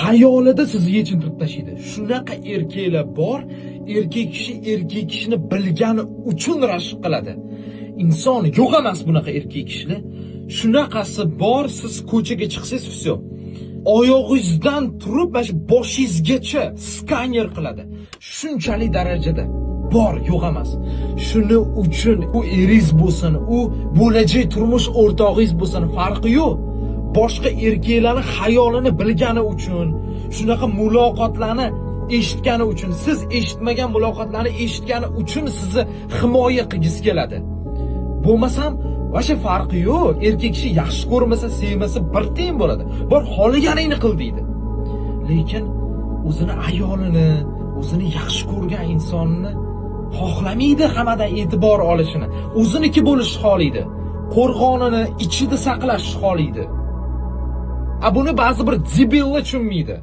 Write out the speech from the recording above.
xayolida sizni yechintirib tashlaydi. Shunaqa erkaklar bor, erkak kishini bilgani uchun rashk qiladi. Inson yo'q emas bunaqa erkak kishilar. Shunaqasi bor, siz ko'chaga chiqsangiz vsyo. Oyog'ingizdan turib, mana shu boshingizgacha skaner qiladi. Shunchalik darajada bor, yo'q emas. Shuning uchun u eringiz bo'lsin, u bo'lajak turmush o'rtog'ingiz bo'lsin, farqi yo'q. Boshqa erkaklarning xayolini bilgani uchun, shunaqa muloqotlarni eshitgani uchun, siz eshitmagan muloqotlarni eshitgani uchun sizni himoya qilgisi keladi. Bo'lmasam, o'sha farqi yo'q. Erkak kishi yaxshi ko'rmasa, sevmasa bir teng bo'ladi. Bor xohlaganingni qil deydi. Lekin o'zini ayolini, o'zini yaxshi ko'rgan insonni xohlamaydi hammadan e'tibor olishini. O'ziniki bo'lishni xohlaydi. Qo'rg'onini ichida saqlashni xohlaydi. Buni ba'zi bir debillar tushunmaydi.